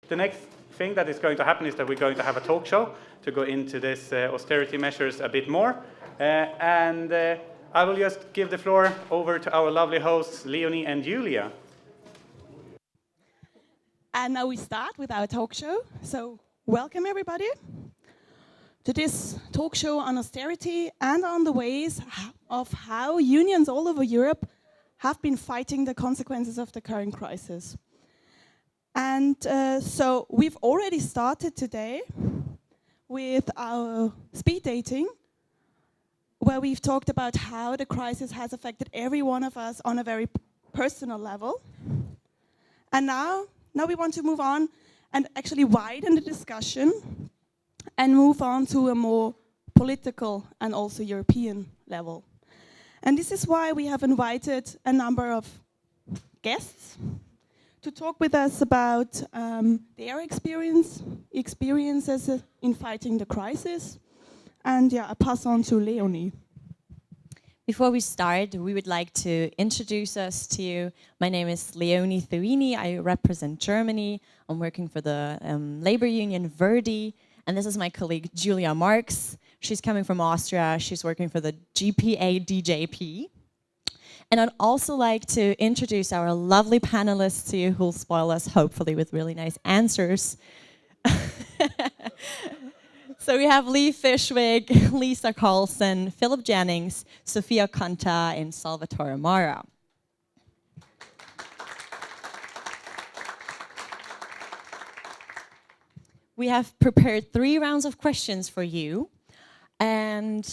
The next thing that is going to happen is that we're going to have a talk show to go into this austerity measures a bit more. I will just give the floor over to our lovely hosts, Leonie and Julia. And now we start with our talk show. So welcome everybody to this talk show on austerity and on the ways of how unions all over Europe have been fighting the consequences of the current crisis. And so we've already started today with our speed dating, where we've talked about how the crisis has affected every one of us on a very personal level. And now we want to move on and actually widen the discussion and move on to a more political and also European level. And this is why we have invited a number of guests to talk with us about their experiences in fighting the crisis. And I pass on to Leonie. Before we start, we would like to introduce us to you. My name is Leonie Thuini. I represent Germany. I'm working for the labor union Verdi. And this is my colleague, Julia Marx. She's coming from Austria. She's working for the GPA DJP. And I'd also like to introduce our lovely panelists to you who'll spoil us, hopefully, with really nice answers. So we have Lee Fishwick, Lisa Carlson, Philip Jennings, Sofia Conta, and Salvatore Mara. We have prepared 3 rounds of questions for you. And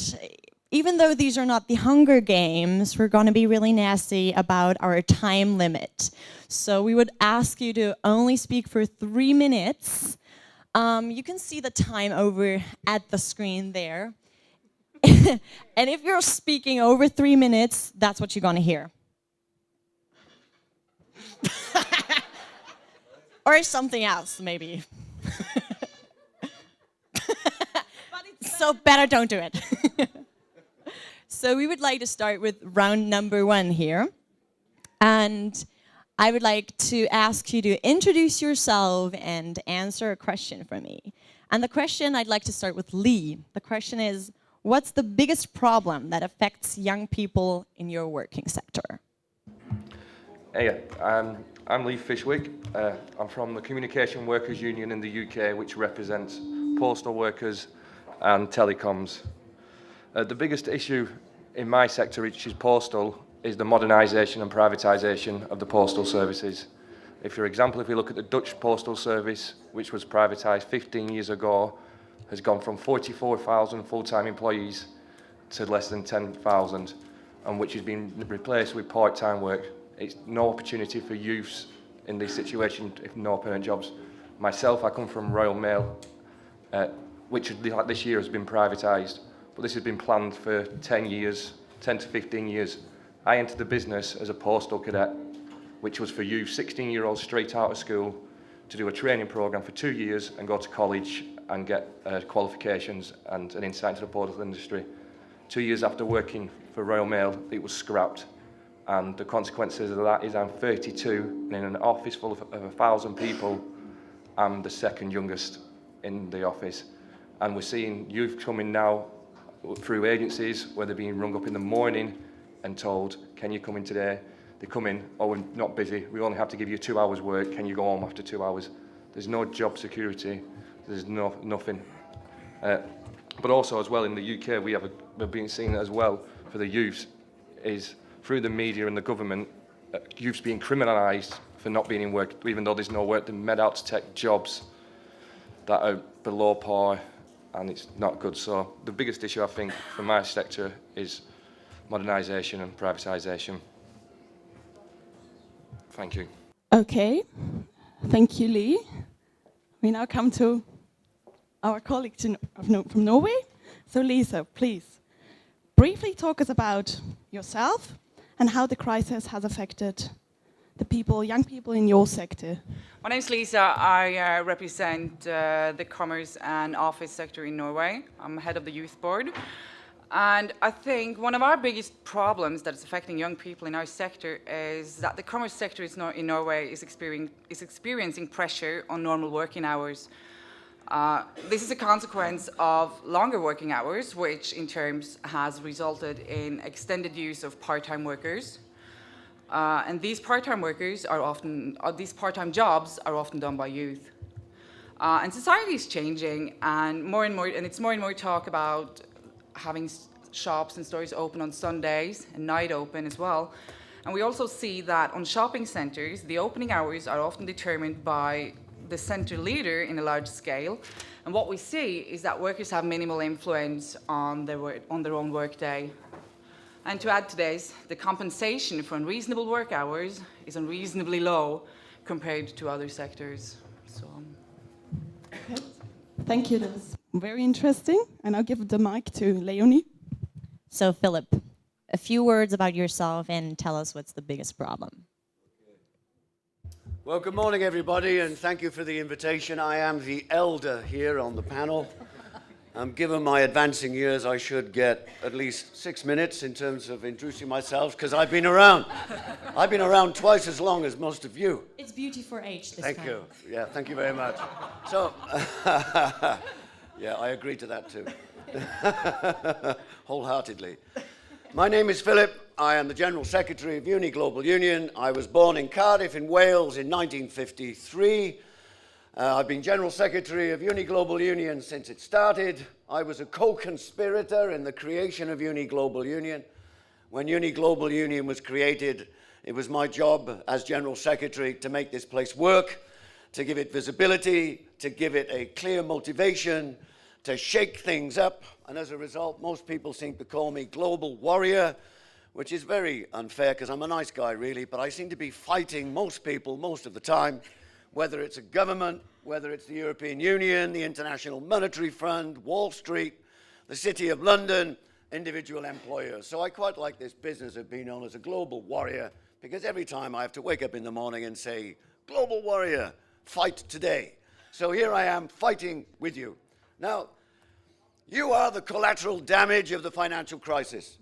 even though these are not the Hunger Games, we're going to be really nasty about our time limit. So we would ask you to only speak for 3 minutes. You can see the time over at the screen there. And if you're speaking over 3 minutes, that's what you're going to hear. Or something else, maybe. So better don't do it. So we would like to start with round number 1 here. And I would like to ask you to introduce yourself and answer a question for me. And the question, I'd like to start with Lee. The question is, what's the biggest problem that affects young people in your working sector? Hey, I'm Lee Fishwick. I'm from the Communication Workers Union in the UK, which represents postal workers and telecoms. The biggest issue in my sector, which is postal, is the modernisation and privatisation of the postal services. For example, if we look at the Dutch postal service, which was privatised 15 years ago, has gone from 44,000 full-time employees to less than 10,000, and which has been replaced with part-time work. It's no opportunity for youths in this situation if no permanent jobs. Myself, I come from Royal Mail, which like this year has been privatised, but this has been planned for 10 to 15 years. I entered the business as a postal cadet, which was for youth, 16-year-olds straight out of school, to do a training programme for 2 years and go to college and get qualifications and an insight into the postal industry. 2 years after working for Royal Mail, it was scrapped. And the consequences of that is I'm 32, and in an office full of 1,000 people, I'm the second youngest in the office. And we're seeing youth coming now through agencies where they're being rung up in the morning and told, can you come in today? They come in, oh, we're not busy, we only have to give you 2 hours work, can you go home after 2 hours? There's no job security, there's nothing. But also as well in the UK, we've been seeing as well for the youths is through the media and the government, youths being criminalised for not being in work, even though there's no work, they're made out to take jobs that are below par, and it's not good. So the biggest issue I think for my sector is modernisation and privatisation. Thank you. Okay, thank you, Lee. We now come to our colleague from Norway. So Lisa, please, briefly talk us about yourself and how the crisis has affected the people, young people in your sector. My name is Lisa. I represent the commerce and office sector in Norway. I'm head of the youth board. And I think one of our biggest problems that is affecting young people in our sector is that the commerce sector in Norway is experiencing pressure on normal working hours. This is a consequence of longer working hours, which in terms has resulted in extended use of part-time workers. And these part-time workers are often, these part-time jobs are often done by youth. And society is changing, and it's more and more talk about having shops and stores open on Sundays and night open as well. And we also see that on shopping centres, the opening hours are often determined by the centre leader in a large scale. And what we see is that workers have minimal influence on their own workday. And to add to this, the compensation for unreasonable work hours is unreasonably low compared to other sectors. So, Okay. Thank you, that was very interesting. And I'll give the mic to Leonie. So, Philip, a few words about yourself and tell us what's the biggest problem. Well, good morning, everybody, and thank you for the invitation. I am the elder here on the panel. Given my advancing years, I should get at least 6 minutes in terms of introducing myself, because I've been around. I've been around twice as long as most of you. It's beauty for age this Thank time. you. Yeah, thank you very much. So, yeah, I agree to that too. Wholeheartedly. My name is Philip. I am the General Secretary of Uni Global Union. I was born in Cardiff in Wales in 1953. I've been General Secretary of Uni Global Union since it started. I was a co-conspirator in the creation of Uni Global Union. When Uni Global Union was created, it was my job as General Secretary to make this place work, to give it visibility, to give it a clear motivation, to shake things up. And as a result, most people seem to call me Global Warrior, which is very unfair because I'm a nice guy, really, but I seem to be fighting most people most of the time, whether it's a government, whether it's the European Union, the International Monetary Fund, Wall Street, the City of London, individual employers. So I quite like this business of being known as a global warrior, because every time I have to wake up in the morning and say, Global Warrior, fight today. So here I am fighting with you. Now, you are the collateral damage of the financial crisis.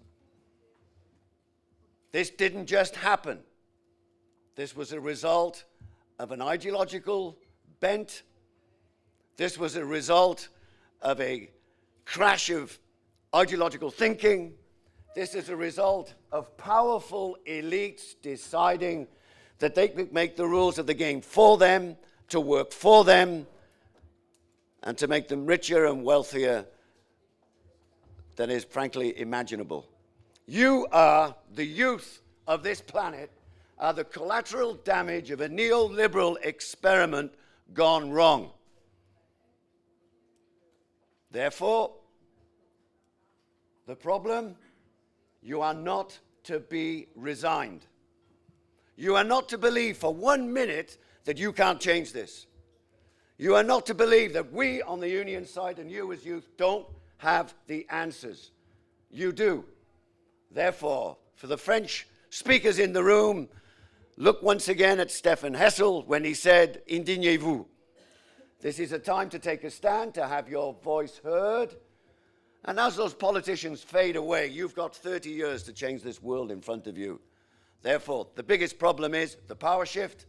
This didn't just happen. This was a result of an ideological bent. This was a result of a crash of ideological thinking. This is a result of powerful elites deciding that they could make the rules of the game for them, to work for them, and to make them richer and wealthier than is frankly imaginable. You are, the youth of this planet, are the collateral damage of a neoliberal experiment gone wrong. Therefore, the problem, you are not to be resigned. You are not to believe for 1 minute that you can't change this. You are not to believe that we on the union side and you as youth don't have the answers. You do. Therefore, for the French speakers in the room, look once again at Stefan Hessel when he said, indignez-vous. This is a time to take a stand, to have your voice heard. And as those politicians fade away, you've got 30 years to change this world in front of you. Therefore, the biggest problem is the power shift,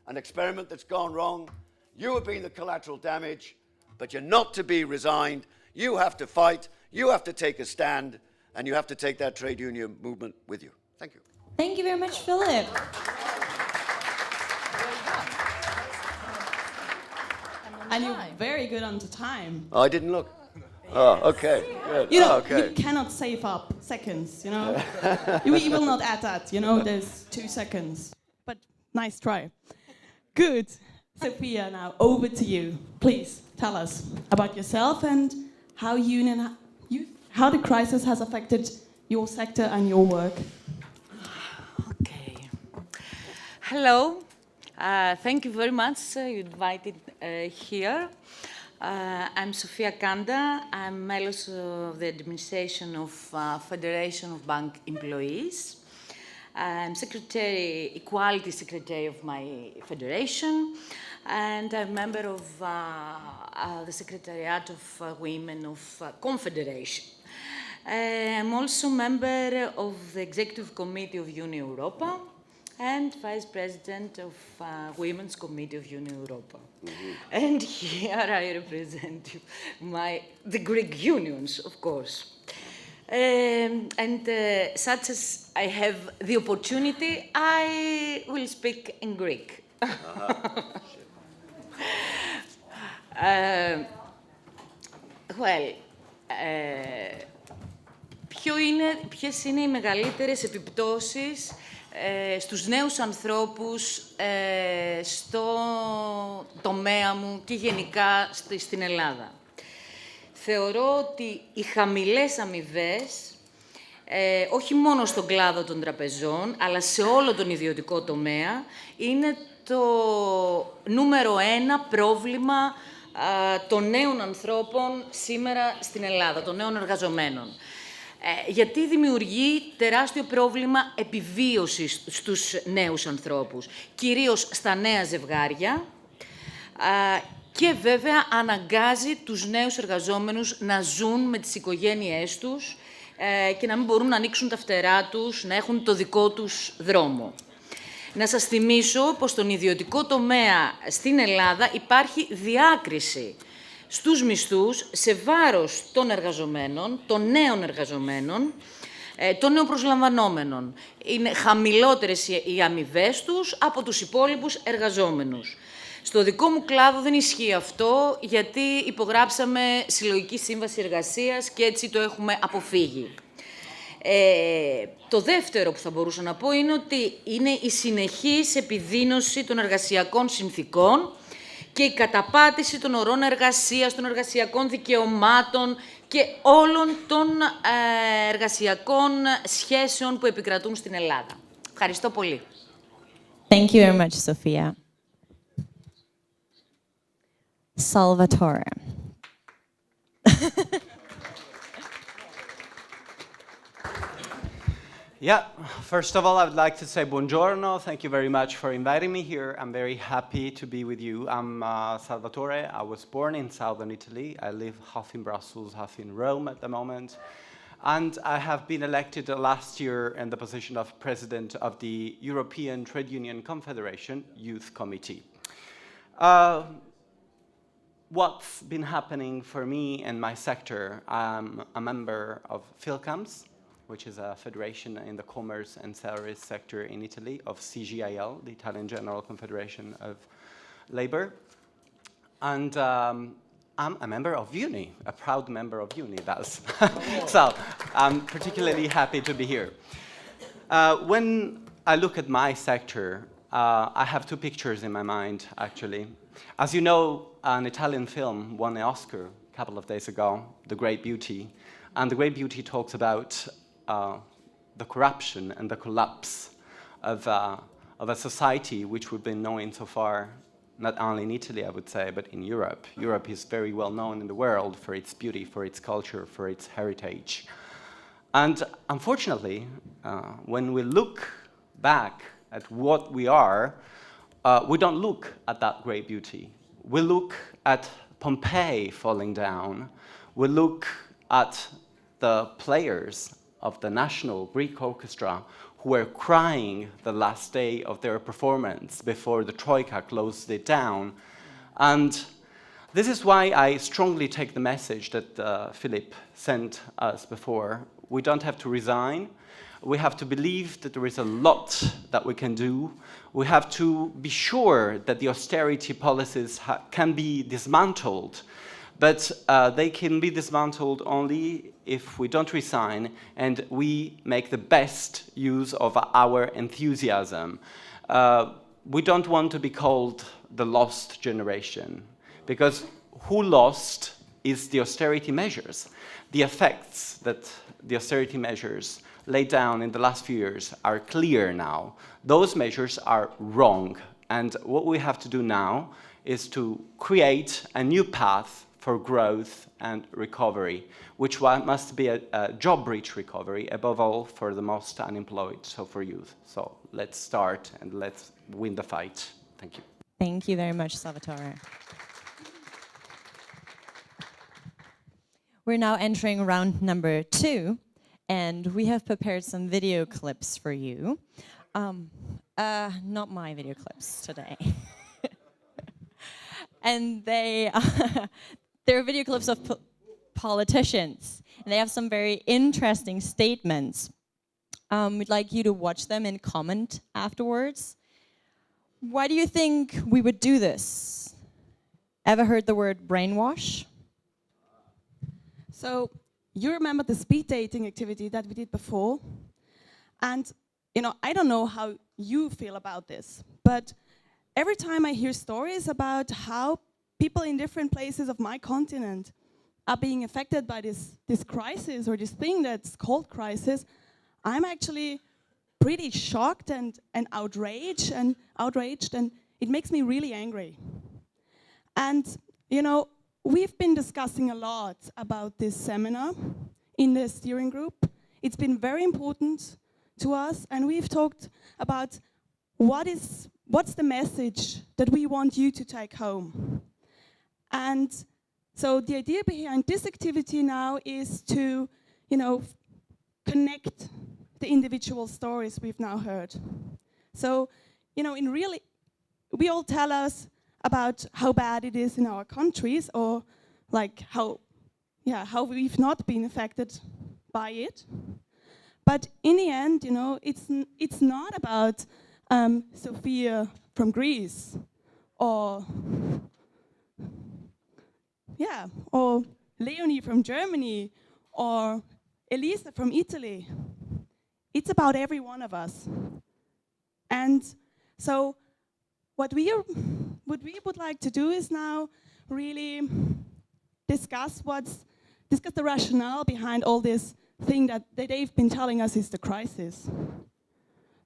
an experiment that's gone wrong. You have been the collateral damage, but you're not to be resigned. You have to fight, you have to take a stand, and you have to take that trade union movement with you. Thank you. Thank you very much, Philip. And you're very good on the time. Oh, I didn't look. Oh, okay. Good. You know, okay. you cannot save up seconds, you know. you will not add that, you know, there's 2 seconds. But nice try. Good. Sophia, now over to you. Please tell us about yourself and how how the crisis has affected your sector and your work. Okay. Hello. Thank you very much. You invited here. I'm Sofia Kanda. I'm Melos of the administration of Federation of Bank Employees. I'm Equality Secretary of my federation, and I'm member of the Secretariat of Women of Confederation. I'm also member of the Executive Committee of Uni Europa and Vice President of Women's Committee of Uni Europa. And here I represent the Greek unions, of course. Such as I have the opportunity, I will speak in Greek. Ποιες είναι οι μεγαλύτερες επιπτώσεις στους νέους ανθρώπους στο τομέα μου και γενικά στην Ελλάδα. Θεωρώ ότι οι χαμηλές αμοιβές, όχι μόνο στον κλάδο των τραπεζών, αλλά σε όλο τον ιδιωτικό τομέα, είναι το νούμερο 1 πρόβλημα των νέων ανθρώπων σήμερα στην Ελλάδα, των νέων εργαζομένων. Γιατί δημιουργεί τεράστιο πρόβλημα επιβίωσης στους νέους ανθρώπους, κυρίως στα νέα ζευγάρια, και βέβαια αναγκάζει τους νέους εργαζόμενους να ζουν με τις οικογένειές τους και να μην μπορούν να ανοίξουν τα φτερά τους, να έχουν το δικό τους δρόμο. Να σας θυμίσω πως στον ιδιωτικό τομέα στην Ελλάδα υπάρχει διάκριση στους μισθούς σε βάρος των εργαζομένων, των νέων εργαζομένων, των νέων προσλαμβανόμενων. Είναι χαμηλότερες οι αμοιβές τους από τους υπόλοιπους εργαζόμενους. Στο δικό μου κλάδο δεν ισχύει αυτό, γιατί υπογράψαμε συλλογική σύμβαση εργασίας και έτσι το έχουμε αποφύγει. Το δεύτερο που θα μπορούσα να πω είναι ότι είναι η συνεχής επιδείνωση των εργασιακών συνθήκων και η καταπάτηση των ωρών εργασίας, των εργασιακών δικαιωμάτων και όλων των εργασιακών σχέσεων που επικρατούν στην Ελλάδα. Ευχαριστώ πολύ. Thank you very much, Sophia. Salvatore. Yeah, first of all, I would like to say buongiorno. Thank you very much for inviting me here. I'm very happy to be with you. I'm Salvatore. I was born in southern Italy. I live half in Brussels, half in Rome at the moment. And I have been elected last year in the position of president of the European Trade Union Confederation Youth Committee. What's been happening for me and my sector? I'm a member of FILCAMS, which is a federation in the commerce and salaries sector in Italy, of CGIL, the Italian General Confederation of Labor. And I'm a member of UNI, a proud member of UNI, that's. So I'm particularly happy to be here. When I look at my sector, I have two pictures in my mind, actually. As you know, an Italian film won an Oscar a couple of days ago, The Great Beauty. And The Great Beauty talks about the corruption and the collapse of a society which we've been knowing so far, not only in Italy, I would say, but in Europe. Europe is very well known in the world for its beauty, for its culture, for its heritage. And unfortunately, when we look back at what we are, we don't look at that great beauty. We look at Pompeii falling down. We look at the players of the National Greek Orchestra who were crying the last day of their performance before the Troika closed it down. And this is why I strongly take the message that Philip sent us before. We don't have to resign. We have to believe that there is a lot that we can do. We have to be sure that the austerity policies can be dismantled. But they can be dismantled only if we don't resign and we make the best use of our enthusiasm. We don't want to be called the lost generation, because who lost is the austerity measures. The effects that the austerity measures laid down in the last few years are clear now. Those measures are wrong. And what we have to do now is to create a new path for growth and recovery, which must be a job-rich recovery, above all for the most unemployed, so for youth. So let's start and let's win the fight. Thank you. Thank you very much, Salvatore. We're now entering round number 2, and we have prepared some video clips for you. Not my video clips today. And they're video clips of politicians, and they have some very interesting statements. We'd like you to watch them and comment afterwards. Why do you think we would do this? Ever heard the word brainwash? So you remember the speed dating activity that we did before? And, you know, I don't know how you feel about this, but every time I hear stories about how people in different places of my continent are being affected by this crisis or this thing that's called crisis, I'm actually pretty shocked and outraged, and it makes me really angry. And, you know, we've been discussing a lot about this seminar in the steering group. It's been very important to us, and we've talked about what's the message that we want you to take home. And so the idea behind this activity now is to, you know, connect the individual stories we've now heard. So, you know, we all tell us about how bad it is in our countries, or like how we've not been affected by it. But in the end, you know, it's not about Sophia from Greece, or Leonie from Germany, or Elisa from Italy. It's about every one of us. And so what we would like to do is now really discuss the rationale behind all this thing that they've been telling us is the crisis.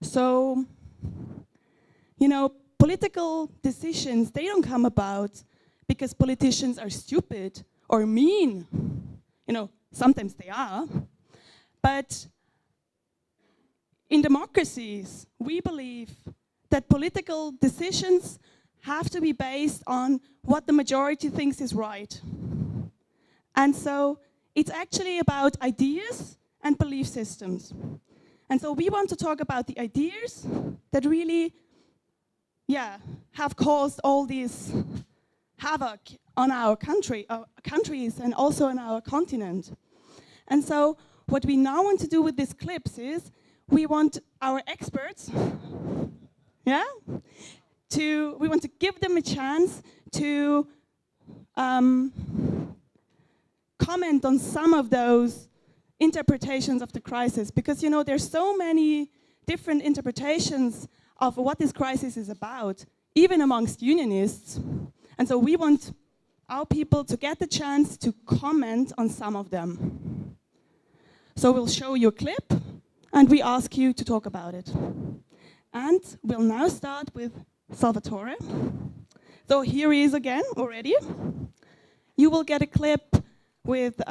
So, you know, political decisions, they don't come about because politicians are stupid or mean. You know, sometimes they are. But in democracies, we believe that political decisions have to be based on what the majority thinks is right. And so it's actually about ideas and belief systems. And so we want to talk about the ideas that really, have caused all this havoc on our countries and also on our continent. And so what we now want to do with these clips is we want our experts, we want to give them a chance to comment on some of those interpretations of the crisis, because, you know, there's so many different interpretations of what this crisis is about, even amongst unionists. And so we want our people to get the chance to comment on some of them. So we'll show you a clip, and we ask you to talk about it. And we'll now start with Salvatore. So here he is again already. You will get a clip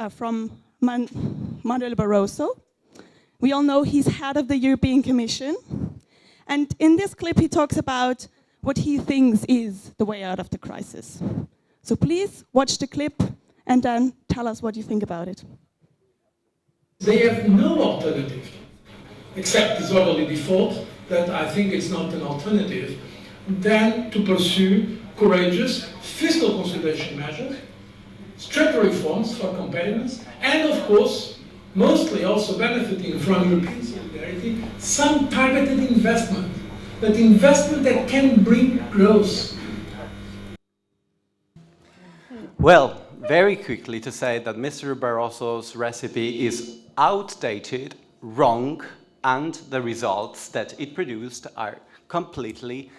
from Manuel Barroso. We all know he's head of the European Commission. And in this clip, he talks about what he thinks is the way out of the crisis. So please watch the clip and then tell us what you think about it. They have no alternative, except disorderly default, that I think is not an alternative, than to pursue courageous fiscal consolidation measures, structural reforms for competitiveness, and of course, mostly also benefiting from European solidarity, some targeted investment, but investment that can bring growth. Well, very quickly to say that Mr. Barroso's recipe is outdated, wrong, and the results that it produced are completely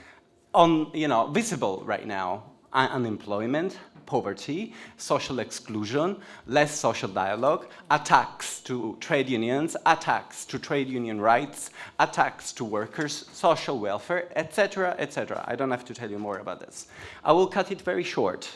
visible right now. Unemployment, poverty, social exclusion, less social dialogue, attacks to trade unions, attacks to trade union rights, attacks to workers, social welfare, etc., etc. I don't have to tell you more about this. I will cut it very short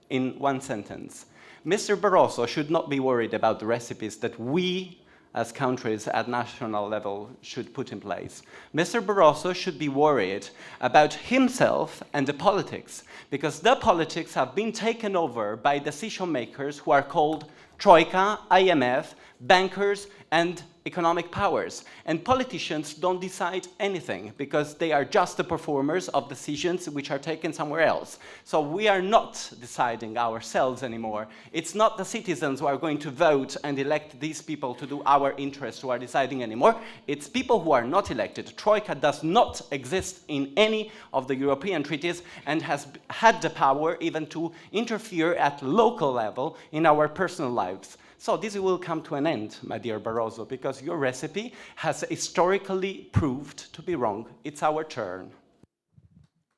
in one sentence. Mr. Barroso should not be worried about the recipes that we as countries at national level should put in place. Mr. Barroso should be worried about himself and the politics, because the politics have been taken over by decision makers who are called Troika, IMF, bankers, and economic powers. And politicians don't decide anything because they are just the performers of decisions which are taken somewhere else. So we are not deciding ourselves anymore. It's not the citizens who are going to vote and elect these people to do our interests who are deciding anymore. It's people who are not elected. Troika does not exist in any of the European treaties and has had the power even to interfere at local level in our personal lives. So this will come to an end, my dear Barroso, because your recipe has historically proved to be wrong. It's our turn.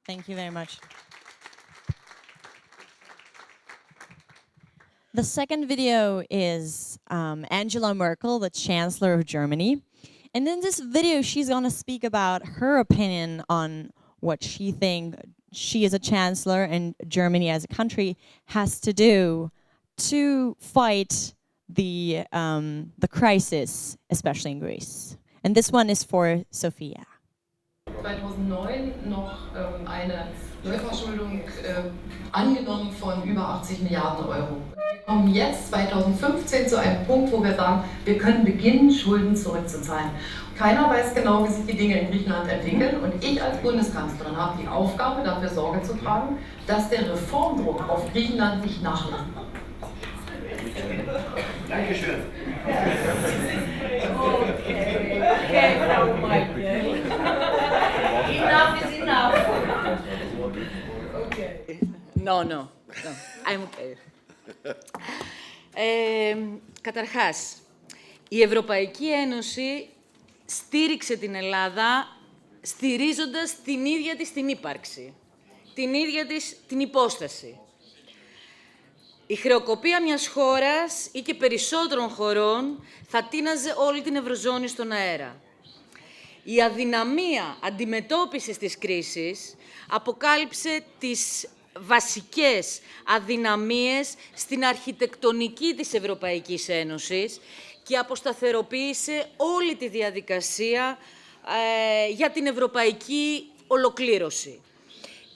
Thank you very much. The second video is Angela Merkel, the Chancellor of Germany. And in this video, she's going to speak about her opinion on what she thinks she as a chancellor and Germany as a country has to do to fight the crisis, especially in Greece. And this one is for Sophia. 2009 noch eine Neuverschuldung angenommen von über 80 Milliarden Euro. Wir kommen jetzt 2015 zu einem Punkt, wo wir sagen, wir können beginnen, Schulden zurückzuzahlen. Keiner weiß genau, wie sich die Dinge in Griechenland entwickeln und ich als Bundeskanzlerin habe die Aufgabe, dafür Sorge zu tragen, dass der Reformdruck auf Griechenland nicht nachlässt. Dankeschön. Okay, Frau Merkel. Enough is enough. Okay. No, I'm okay. Καταρχάς, η Ευρωπαϊκή Ένωση στήριξε την Ελλάδα στηρίζοντας την ίδια της την ύπαρξη, την ίδια της την υπόσταση. Η χρεοκοπία μιας χώρας ή και περισσότερων χωρών θα τίναζε όλη την Ευρωζώνη στον αέρα. Η αδυναμία αντιμετώπισης της κρίσης αποκάλυψε τις βασικές αδυναμίες στην αρχιτεκτονική της Ευρωπαϊκής Ένωσης και αποσταθεροποίησε όλη τη διαδικασία για την ευρωπαϊκή ολοκλήρωση.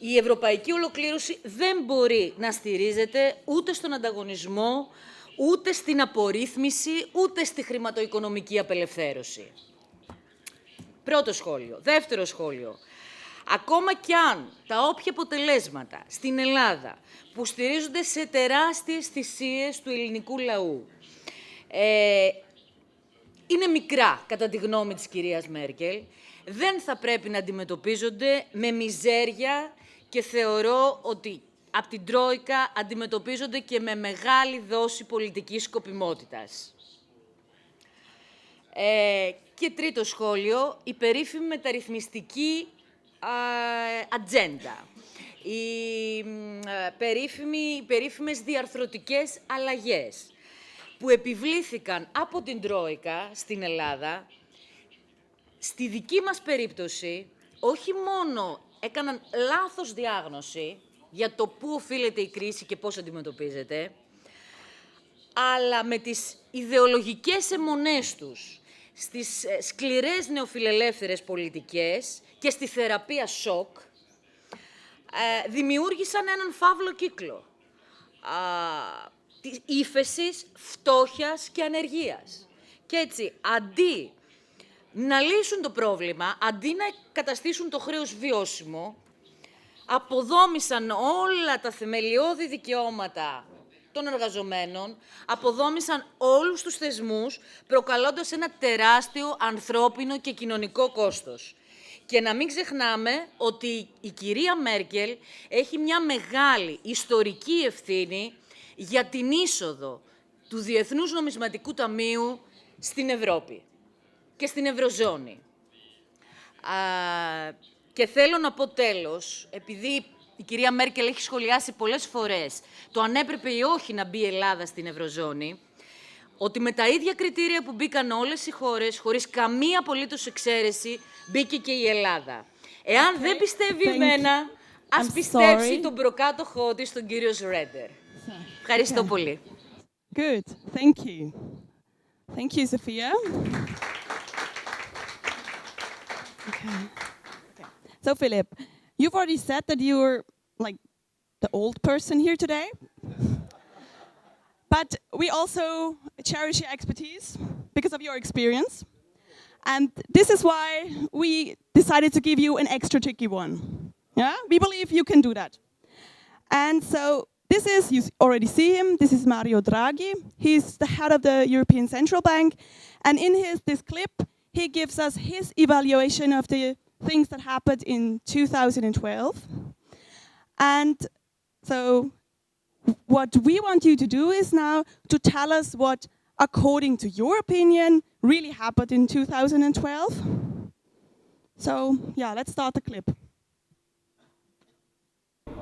Η ευρωπαϊκή ολοκλήρωση δεν μπορεί να στηρίζεται ούτε στον ανταγωνισμό, ούτε στην απορρίθμιση, ούτε στη χρηματοοικονομική απελευθέρωση. Πρώτο σχόλιο. Δεύτερο σχόλιο. Ακόμα κι αν τα όποια αποτελέσματα στην Ελλάδα που στηρίζονται σε τεράστιες θυσίες του ελληνικού λαού είναι μικρά, κατά τη γνώμη της κυρίας Μέρκελ, δεν θα πρέπει να αντιμετωπίζονται με μιζέρια και θεωρώ ότι από την Τρόικα αντιμετωπίζονται και με μεγάλη δόση πολιτικής σκοπιμότητας. Και τρίτο σχόλιο, η περίφημη μεταρρυθμιστική ατζέντα. Οι περίφημες διαρθρωτικές αλλαγές που επιβλήθηκαν από την Τρόικα στην Ελλάδα, στη δική μας περίπτωση, όχι μόνο έκαναν λάθος διάγνωση για το πού οφείλεται η κρίση και πώς αντιμετωπίζεται, αλλά με τις ιδεολογικές αιμονές τους στις σκληρές νεοφιλελεύθερες πολιτικές και στη θεραπεία σοκ, δημιούργησαν έναν φαύλο κύκλο της ύφεσης, φτώχειας και ανεργίας. Και έτσι, αντί να λύσουν το πρόβλημα, αντί να καταστήσουν το χρέος βιώσιμο, αποδόμησαν όλα τα θεμελιώδη δικαιώματα των εργαζομένων, αποδόμησαν όλους τους θεσμούς, προκαλώντας ένα τεράστιο ανθρώπινο και κοινωνικό κόστος. Και να μην ξεχνάμε ότι η κυρία Μέρκελ έχει μια μεγάλη ιστορική ευθύνη για την είσοδο του Διεθνούς Νομισματικού Ταμείου στην Ευρώπη και στην Ευρωζώνη. Και θέλω να πω τέλος, επειδή η κυρία Μέρκελ έχει σχολιάσει πολλές φορές το αν έπρεπε ή όχι να μπει η Ελλάδα στην Ευρωζώνη, ότι με τα ίδια κριτήρια που μπήκαν όλες οι χώρες, χωρίς καμία απολύτως εξαίρεση, μπήκε και η Ελλάδα. Εάν δεν πιστεύει εμένα, ας πιστέψει τον προκάτοχό της, τον κύριο Σρέντερ. Ευχαριστώ πολύ. Good, thank you. Thank you, Sophia. Okay. So, Philip, you've already said that you're like the old person here today. But we also cherish your expertise because of your experience. And this is why we decided to give you an extra tricky one. Yeah, we believe you can do that. And so this is, you already see him, this is Mario Draghi. He's the head of the European Central Bank. And in this clip, he gives us his evaluation of the things that happened in 2012. And so what we want you to do is now to tell us what, according to your opinion, really happened in 2012. So, yeah, let's start the clip. The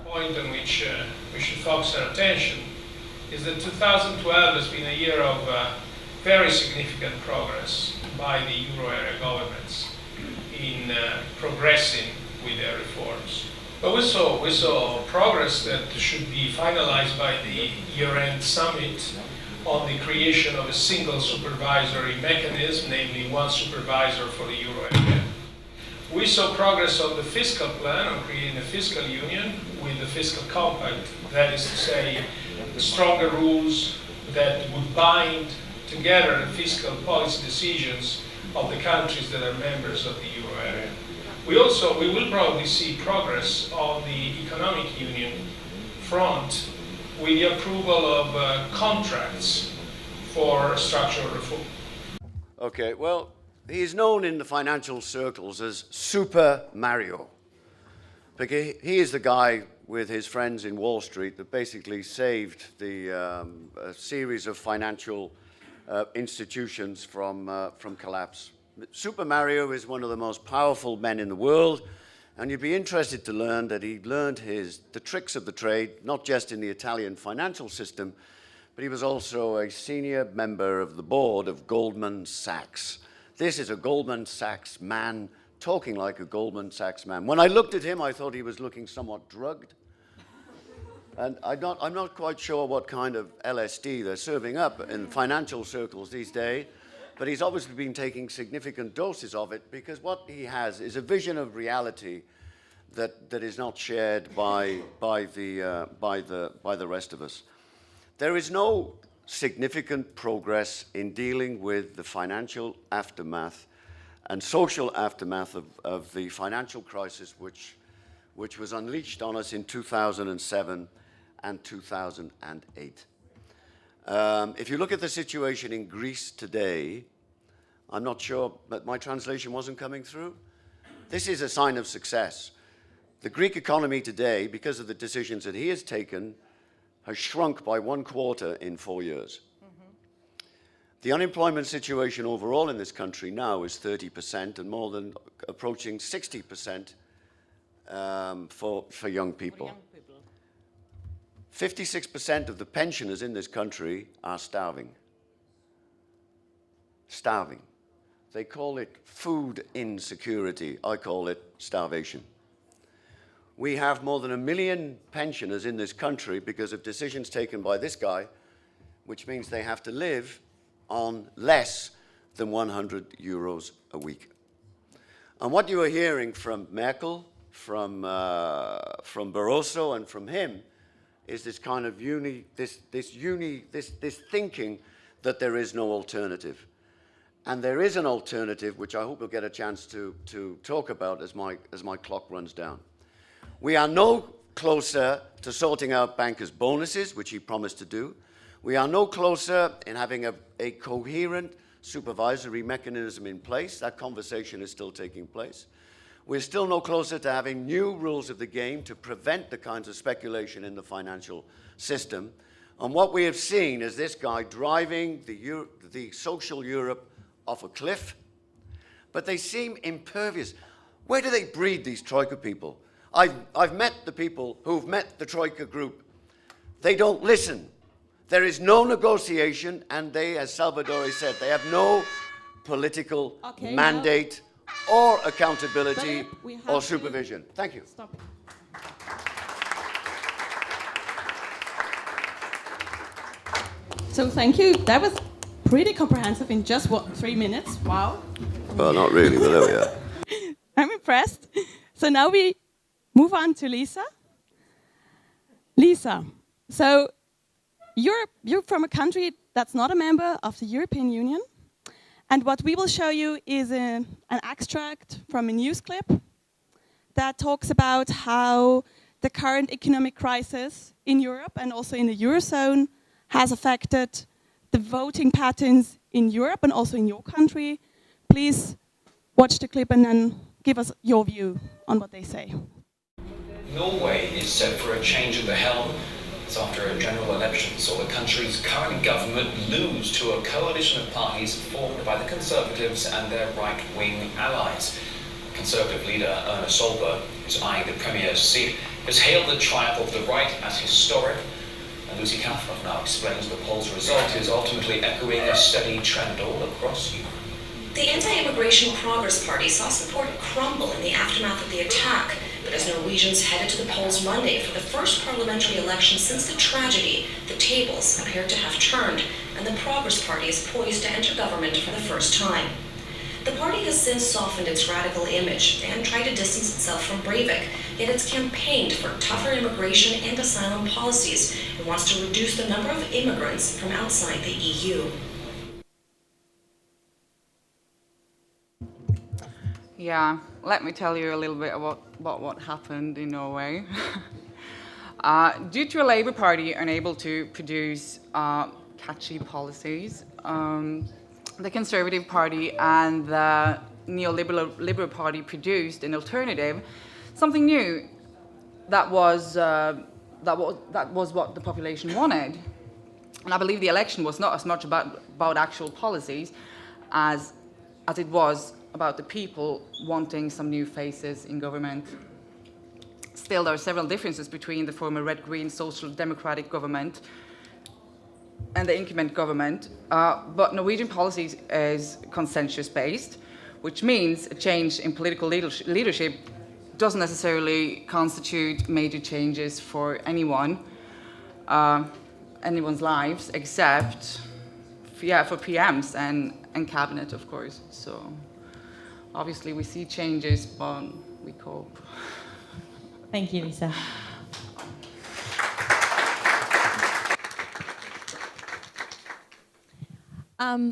point on which we should focus our attention is that 2012 has been a year of very significant progress by the euro area governments in progressing with their reforms. But we saw progress that should be finalized by the year-end summit on the creation of a single supervisory mechanism, namely one supervisor for the euro area. We saw progress on the fiscal plan, on creating a fiscal union with the fiscal compact, that is to say, stronger rules that would bind together the fiscal policy decisions of the countries that are members of the euro area. We will probably see progress on the economic union front with the approval of contracts for structural reform. Okay, well, he's known in the financial circles as Super Mario, because he is the guy with his friends in Wall Street that basically saved the a series of financial institutions from collapse. Super Mario is one of the most powerful men in the world, and you'd be interested to learn that he learned the tricks of the trade, not just in the Italian financial system, but he was also a senior member of the board of Goldman Sachs. This is a Goldman Sachs man talking like a Goldman Sachs man. When I looked at him, I thought he was looking somewhat drugged. And I'm not quite sure what kind of LSD they're serving up in financial circles these days, but he's obviously been taking significant doses of it, because what he has is a vision of reality that is not shared by the rest of us. There is no significant progress in dealing with the financial aftermath and social aftermath of the financial crisis which was unleashed on us in 2007 and 2008. If you look at the situation in Greece today, I'm not sure, but my translation wasn't coming through. This is a sign of success. The Greek economy today, because of the decisions that he has taken, has shrunk by 1/4 in 4 years. The unemployment situation overall in this country now is 30% and more than approaching 60% for young people. 56% of the pensioners in this country are starving. Starving. They call it food insecurity. I call it starvation. We have more than 1 million pensioners in this country because of decisions taken by this guy, which means they have to live on less than 100 euros a week. And what you are hearing from Merkel, from Barroso, and from him is this kind of this thinking that there is no alternative. And there is an alternative, which I hope we'll get a chance to talk about as my clock runs down. We are no closer to sorting out bankers' bonuses, which he promised to do. We are no closer in having a coherent supervisory mechanism in place. That conversation is still taking place. We're still no closer to having new rules of the game to prevent the kinds of speculation in the financial system. And what we have seen is this guy driving the social Europe off a cliff, but they seem impervious. Where do they breed these Troika people? I've met the people who've met the Troika group. They don't listen. There is no negotiation, and they, as Salvatore said, they have no political mandate or accountability or supervision. Thank you. Stop. So thank you. That was pretty comprehensive in just, 3 minutes? Wow. Well, not really, but there we are. I'm impressed. So now we move on to Lisa. Lisa, So you're from a country that's not a member of the European Union. And what we will show you is an extract from a news clip that talks about how the current economic crisis in Europe and also in the Eurozone has affected the voting patterns in Europe and also in your country. Please watch the clip and then give us your view on what they say. Norway is set for a change at the helm. It's after a general election saw the country's current government lose to a coalition of parties formed by the Conservatives and their right-wing allies. Conservative leader Erna Solberg, who's eyeing the premier's seat, has hailed the triumph of the right as historic. And Lucy Kaufman now explains the poll's result is ultimately echoing a steady trend all across Europe. The anti-immigration Progress Party saw support crumble in the aftermath of the attack. But as Norwegians headed to the polls Monday for the first parliamentary election since the tragedy, the tables appeared to have turned, and the Progress Party is poised to enter government for the first time. The party has since softened its radical image and tried to distance itself from Breivik, yet it's campaigned for tougher immigration and asylum policies and wants to reduce the number of immigrants from outside the EU. Yeah, let me tell you a little bit about what happened in Norway. Due to a Labour Party unable to produce catchy policies, the Conservative Party and the Liberal Party produced an alternative, something new that was what the population wanted. And I believe the election was not as much about actual policies as it was about the people wanting some new faces in government. Still, there are several differences between the former red-green social democratic government and the incumbent government, but Norwegian policy is consensus-based, which means a change in political leadership doesn't necessarily constitute major changes for anyone's lives, except for PMs and cabinet, of course. So obviously we see changes, but we cope. Thank you, Lisa.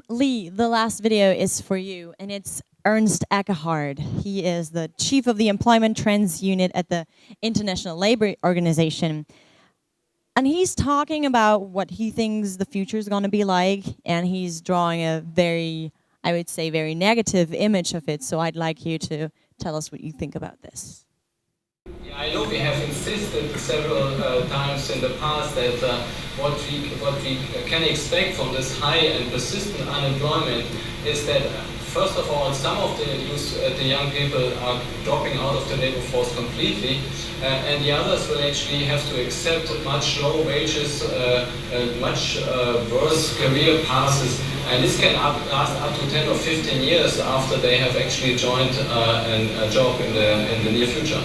Lee, the last video is for you, and it's Ernst Eckhard. He is the chief of the Employment Trends Unit at the International Labour Organization. And he's talking about what he thinks the future is going to be like, and he's drawing a very, I would say, very negative image of it. So I'd like you to tell us what you think about this. Yeah, I know we have insisted several times in the past that what we can expect from this high and persistent unemployment is that, first of all, some of the young people are dropping out of the labor force completely, and the others will actually have to accept much lower wages, much worse career paths, and this can last up to 10 or 15 years after they have actually joined a job in the near future.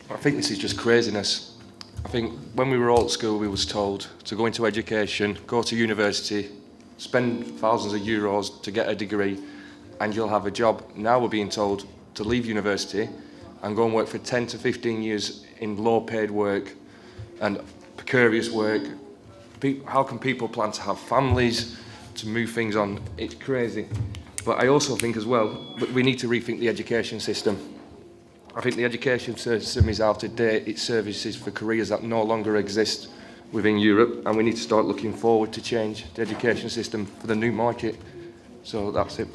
I think this is just craziness. I think when we were all at school, we was told to go into education, go to university, spend thousands of euros to get a degree, and you'll have a job. Now we're being told to leave university and go and work for 10 to 15 years in low-paid work and precarious work. How can people plan to have families, to move things on? It's crazy. But I also think as well, we need to rethink the education system. I think the education system is out of date. It services for careers that no longer exist within Europe, and we need to start looking forward to change the education system for the new market. So that's it.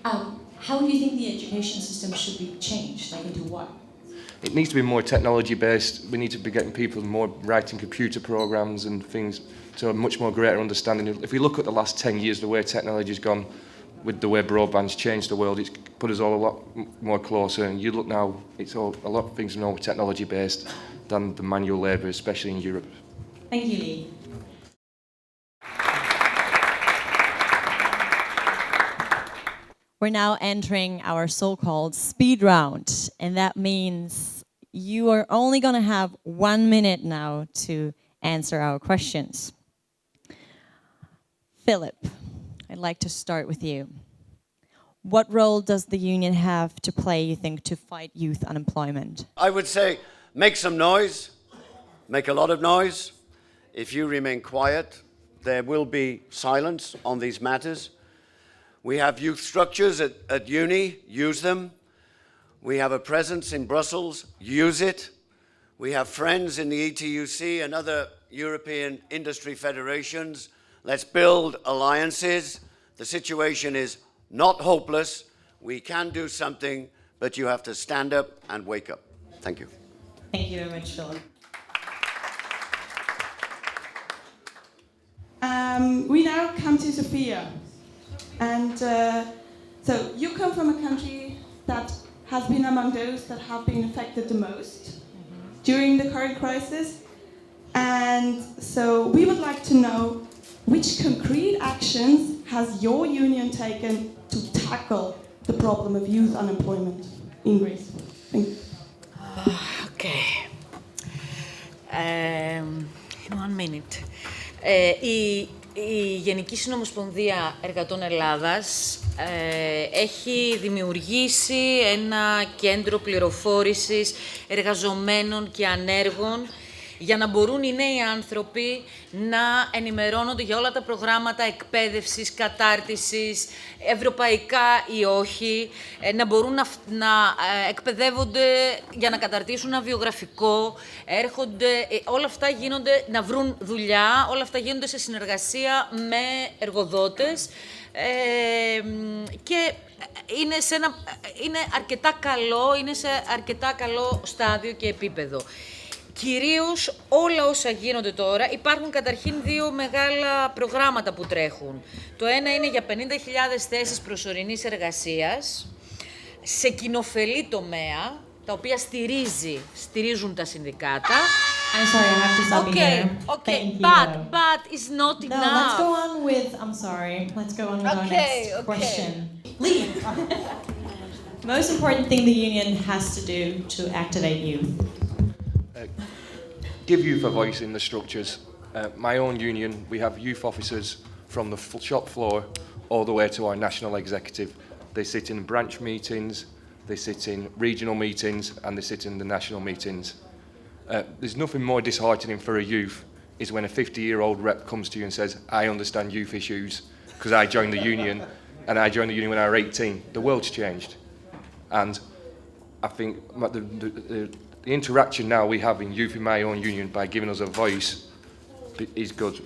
How do you think the education system should be changed? Like into what? It needs to be more technology-based. We need to be getting people more writing computer programs and things to a much more greater understanding. If we look at the last 10 years, the way technology's gone, with the way broadband's changed the world, it's put us all a lot more closer. And you look now, it's all a lot of things are more technology-based than the manual labour, especially in Europe. Thank you, Lee. We're now entering our so-called speed round, and that means you are only going to have 1 minute now to answer our questions. Philip, I'd like to start with you. What role does the union have to play, you think, to fight youth unemployment? I would say make some noise, make a lot of noise. If you remain quiet, there will be silence on these matters. We have youth structures at uni, use them. We have a presence in Brussels, use it. We have friends in the ETUC and other European industry federations. Let's build alliances. The situation is not hopeless. We can do something, but you have to stand up and wake up. Thank you. Thank you very much, Philip. We now come to Sophia. And so you come from a country that has been among those that have been affected the most during the current crisis. And so we would like to know which concrete actions has your union taken to tackle the problem of youth unemployment in Greece? Thank you. Okay. 1 minute. Η Γενική Συνομοσπονδία Εργατών Ελλάδας έχει δημιουργήσει ένα κέντρο πληροφόρησης εργαζομένων και ανέργων για να μπορούν οι νέοι άνθρωποι να ενημερώνονται για όλα τα προγράμματα εκπαίδευσης, κατάρτισης, ευρωπαϊκά ή όχι, να μπορούν να εκπαιδεύονται για να καταρτήσουν ένα βιογραφικό, όλα αυτά γίνονται, να βρουν δουλειά, όλα αυτά γίνονται σε συνεργασία με εργοδότες και είναι σε αρκετά καλό στάδιο και επίπεδο. Κυρίως όλα όσα γίνονται τώρα, υπάρχουν καταρχήν 2 μεγάλα προγράμματα που τρέχουν. Το ένα είναι για 50.000 θέσεις προσωρινής εργασίας, σε κοινοφελή τομέα, τα οποία στηρίζουν τα συνδικάτα. I'm sorry, I have to stop you here. Okay, Thank but it's not enough. No, let's go on with, I'm sorry, let's go on with our next question. Lee, most important thing the union has to do to activate youth? Give youth a voice in the structures. My own union, we have youth officers from the shop floor all the way to our national executive. They sit in branch meetings, they sit in regional meetings, and they sit in the national meetings. There's nothing more disheartening for a youth is when a 50-year-old rep comes to you and says, I understand youth issues because I joined the union, and I joined the union when I was 18. The world's changed. And I think the interaction now we have in youth in my own union by giving us a voice is good.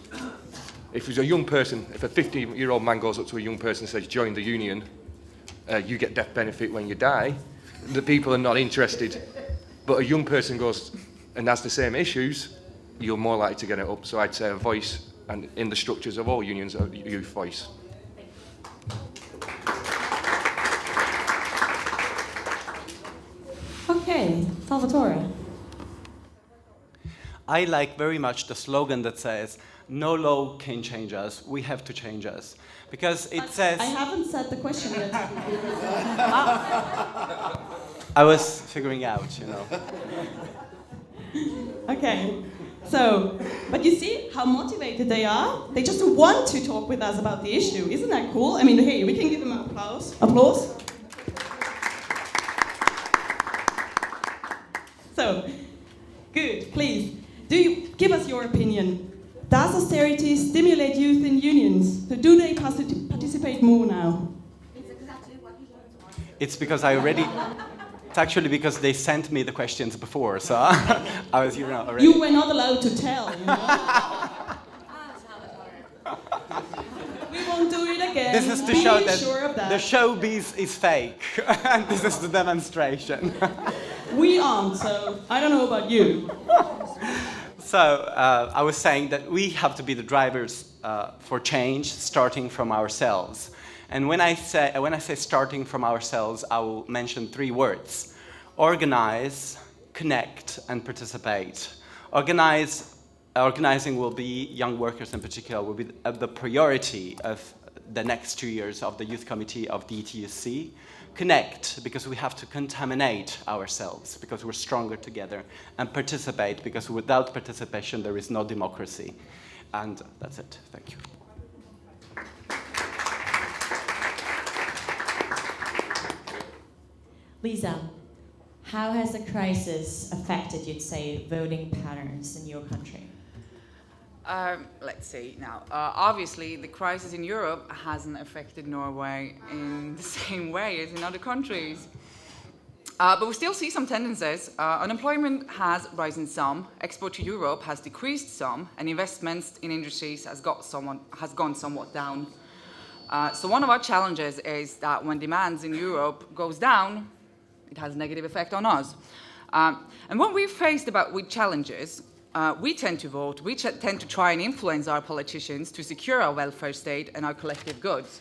If there's a young person, if a 50-year-old man goes up to a young person and says, join the union, you get death benefit when you die, the people are not interested. But a young person goes and has the same issues, you're more likely to get it up. So I'd say a voice, and in the structures of all unions, a youth voice. Okay, Salvatore. I like very much the slogan that says, no law can change us, we have to change us. Because it says... I haven't said the question yet. I was figuring out, you know. Okay, so, but you see how motivated they are? They just want to talk with us about the issue. Isn't that cool? I mean, hey, we can give them applause. Applause. So, good, please. Do you give us your opinion? Does austerity stimulate youth in unions? So do they participate more now? It's because I already... It's actually because they sent me the questions before, so I was, you know, already... You were not allowed to tell, you know? We won't do it again. This is to show Be that sure of that. the showbiz is fake, and this is the demonstration. We aren't, so I don't know about you. So I was saying that we have to be the drivers for change, starting from ourselves. And when I say starting from ourselves, I will mention 3 words: organize, connect, and participate. Organizing will be, young workers in particular, will be the priority of the next 2 years of the Youth Committee of the ETUC. Connect, because we have to contaminate ourselves, because we're stronger together. And participate, because without participation there is no democracy. And that's it. Thank you. Lisa, how has the crisis affected, you'd say, voting patterns in your country? Let's see now. Obviously, the crisis in Europe hasn't affected Norway in the same way as in other countries. But we still see some tendencies. Unemployment has risen some, export to Europe has decreased some, and investments in industries has gone somewhat down. So one of our challenges is that when demand in Europe goes down, it has a negative effect on us. And when we're faced with challenges, we tend to vote, we tend to try and influence our politicians to secure our welfare state and our collective goods.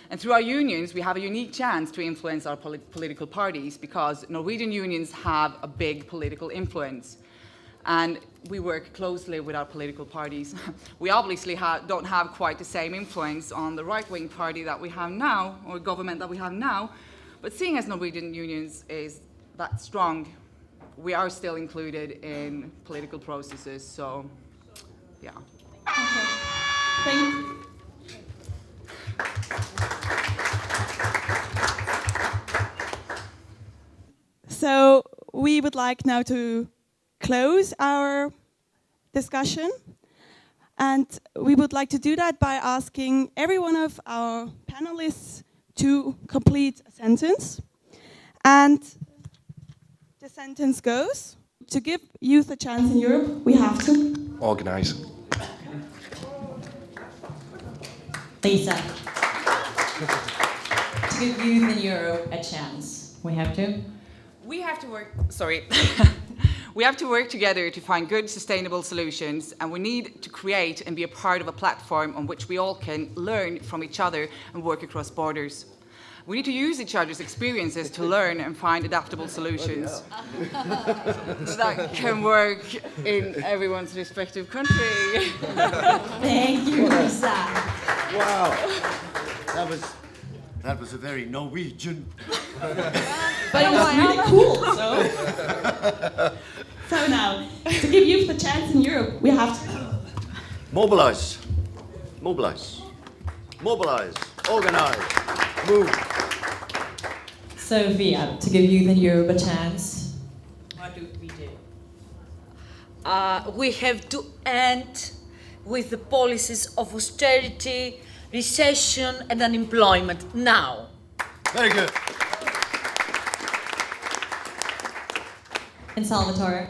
And through our unions, we have a unique chance to influence our political parties because Norwegian unions have a big political influence. And we work closely with our political parties. We obviously don't have quite the same influence on the right-wing party that we have now, or government that we have now, but seeing as Norwegian unions is that strong, we are still included in political processes, so yeah. Okay. Thank you. So we would like now to close our discussion, and we would like to do that by asking every one of our panelists to complete a sentence. And the sentence goes, to give youth a chance in Europe, we have to Organise. Lisa. To give youth in Europe a chance, we have to? We have to work, sorry. We have to work together to find good, sustainable solutions, and we need to create and be a part of a platform on which we all can learn from each other and work across borders. We need to use each other's experiences to learn and find adaptable solutions that can work in everyone's respective country. Thank you, Lisa. Wow, that was a very Norwegian. But it was really cool, so. So now, to give youth a chance in Europe, we have to Mobilize, mobilize, mobilize, organize, move. Sophia, to give youth in Europe a chance, what do we do? We have to end with the policies of austerity, recession and unemployment now. Very good. And Salvatore?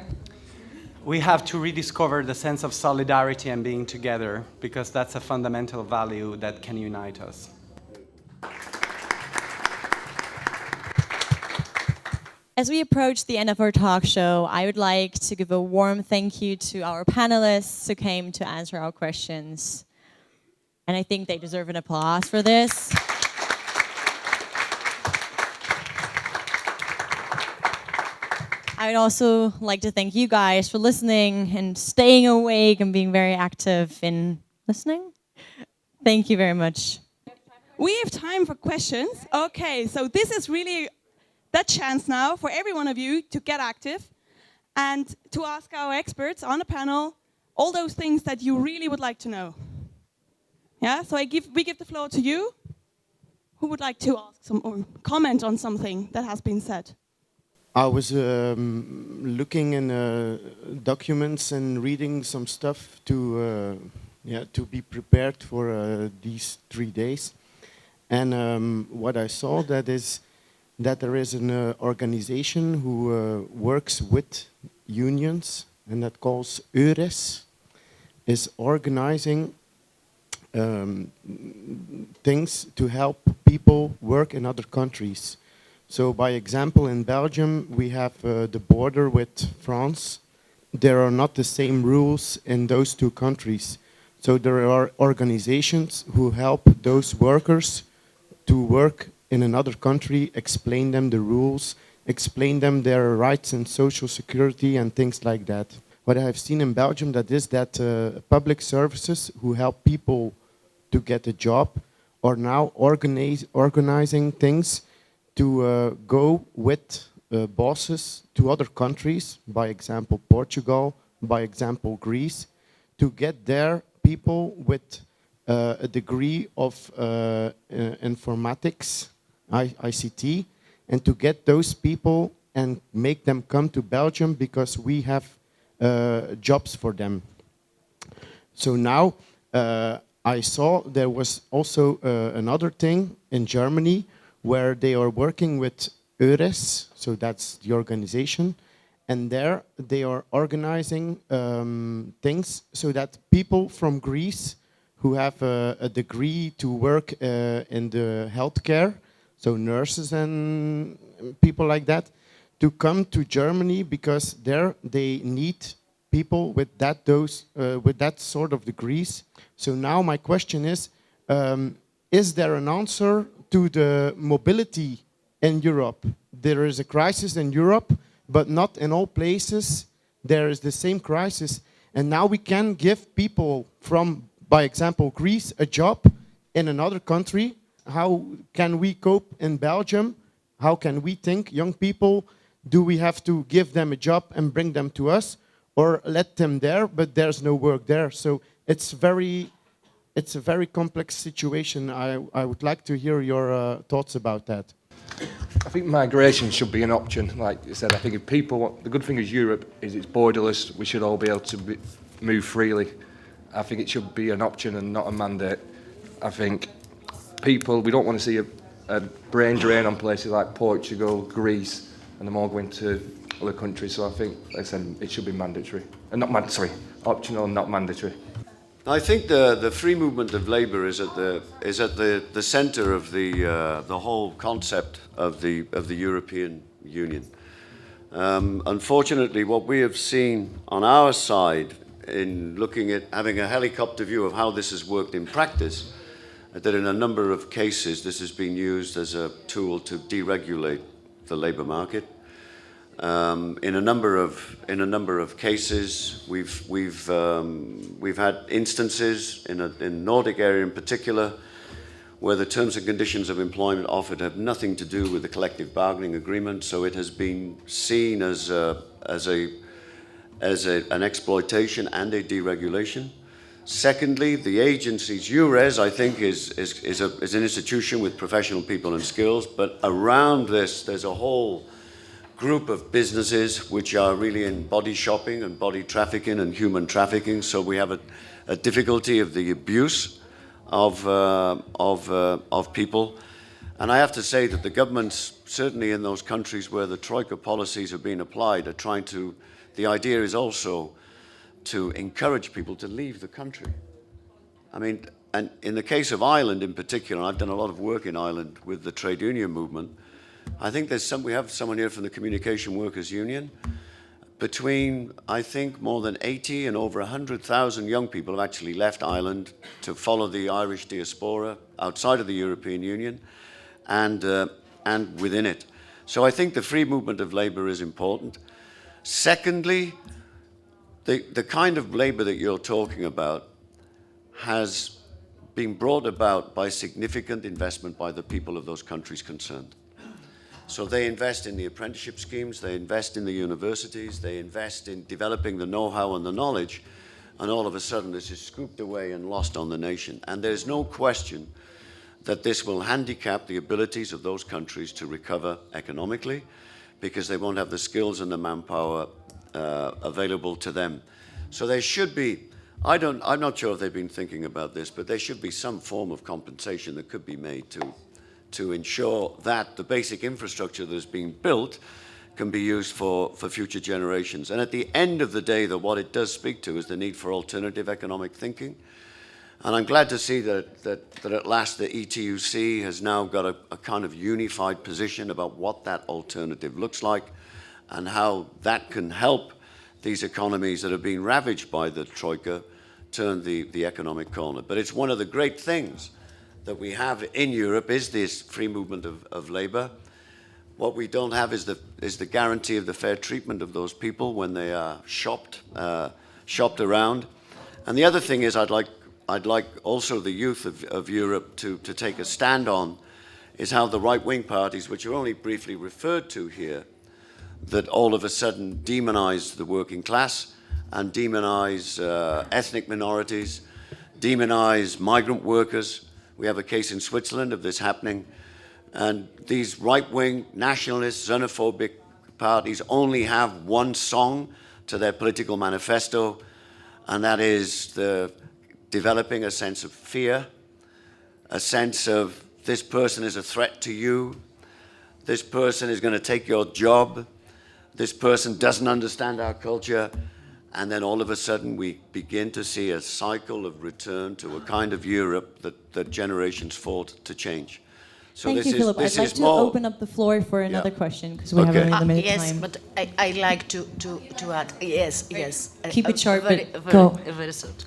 We have to rediscover the sense of solidarity and being together, because that's a fundamental value that can unite us. As we approach the end of our talk show, I would like to give a warm thank you to our panelists who came to answer our questions. And I think they deserve an applause for this. I would also like to thank you guys for listening and staying awake and being very active in listening. Thank you very much. We have time for questions. Okay, so this is really the chance now for every one of you to get active and to ask our experts on the panel all those things that you really would like to know. Yeah, so we give the floor to you. Who would like to ask or comment on something that has been said? I was looking in documents and reading some stuff to be prepared for these 3 days. And what I saw that there is an organization who works with unions, and that calls EURES, is organizing things to help people work in other countries. So by example, in Belgium, we have the border with France. There are not the same rules in those two countries. So there are organizations who help those workers to work in another country, explain them the rules, explain them their rights and social security and things like that. What I have seen in Belgium that public services who help people to get a job are now organizing things to go with bosses to other countries, by example Portugal, by example Greece, to get their people with a degree of informatics, ICT, and to get those people and make them come to Belgium because we have jobs for them. So now I saw there was also another thing in Germany where they are working with EURES, so that's the organization, and there they are organizing things so that people from Greece who have a degree to work in the healthcare, so nurses and people like that, to come to Germany because there they need people with that sort of degrees. So now my question is there an answer to the mobility in Europe? There is a crisis in Europe, but not in all places there is the same crisis. And now we can give people from, by example, Greece, a job in another country. How can we cope in Belgium? How can we think, young people, do we have to give them a job and bring them to us, or let them there, but there's no work there? So it's a very complex situation. I would like to hear your thoughts about that. I think migration should be an option. Like you said, I think if people, the good thing is Europe is it's borderless. We should all be able to move freely. I think it should be an option and not a mandate. I think people, we don't want to see a brain drain on places like Portugal, Greece, and them all going to other countries. So I think, like I said, it should be mandatory. Optional, not mandatory. I think the free movement of labour is at the centre of the whole concept of the European Union. Unfortunately, what we have seen on our side in looking at having a helicopter view of how this has worked in practice, that in a number of cases this has been used as a tool to deregulate the labour market. In a number of cases, we've had instances in the Nordic area in particular, where the terms and conditions of employment offered have nothing to do with the collective bargaining agreement. So it has been seen as an exploitation and a deregulation. Secondly, the agency's EURES, I think, is an institution with professional people and skills, but around this, there's a whole group of businesses which are really in body shopping and body trafficking and human trafficking. So we have a difficulty of the abuse of people. And I have to say that the governments, certainly in those countries where the Troika policies have been applied, are trying to, the idea is also to encourage people to leave the country. I mean, and in the case of Ireland in particular, I've done a lot of work in Ireland with the trade union movement. I think we have someone here from the Communication Workers Union. Between, I think, more than 80 and over 100,000 young people have actually left Ireland to follow the Irish diaspora outside of the European Union and within it. So I think the free movement of labour is important. Secondly, the kind of labour that you're talking about has been brought about by significant investment by the people of those countries concerned. So they invest in the apprenticeship schemes, they invest in the universities, they invest in developing the know-how and the knowledge, and all of a sudden this is scooped away and lost on the nation. And there's no question that this will handicap the abilities of those countries to recover economically, because they won't have the skills and the manpower available to them. So there should be, I'm not sure if they've been thinking about this, but there should be some form of compensation that could be made to ensure that the basic infrastructure that is being built can be used for future generations. And at the end of the day, though, what it does speak to is the need for alternative economic thinking. And I'm glad to see that at last the ETUC has now got a kind of unified position about what that alternative looks like and how that can help these economies that have been ravaged by the Troika turn the economic corner. But it's one of the great things that we have in Europe is this free movement of labour. What we don't have is the guarantee of the fair treatment of those people when they are shopped around. And the other thing is I'd like also the youth of Europe to take a stand on is how the right-wing parties, which are only briefly referred to here, that all of a sudden demonize the working class and demonize ethnic minorities, demonize migrant workers. We have a case in Switzerland of this happening. And these right-wing, nationalist, xenophobic parties only have one song to their political manifesto, and that is developing a sense of fear, a sense of this person is a threat to you, this person is going to take your job, this person doesn't understand our culture, and then all of a sudden we begin to see a cycle of return to a kind of Europe that generations fought to change. So Thank you, Philip. I'd like to open up the floor for another question, because we have only a minute yes, time. but I like to add. Yes, yes. Keep it short, very, but very, go. Very short.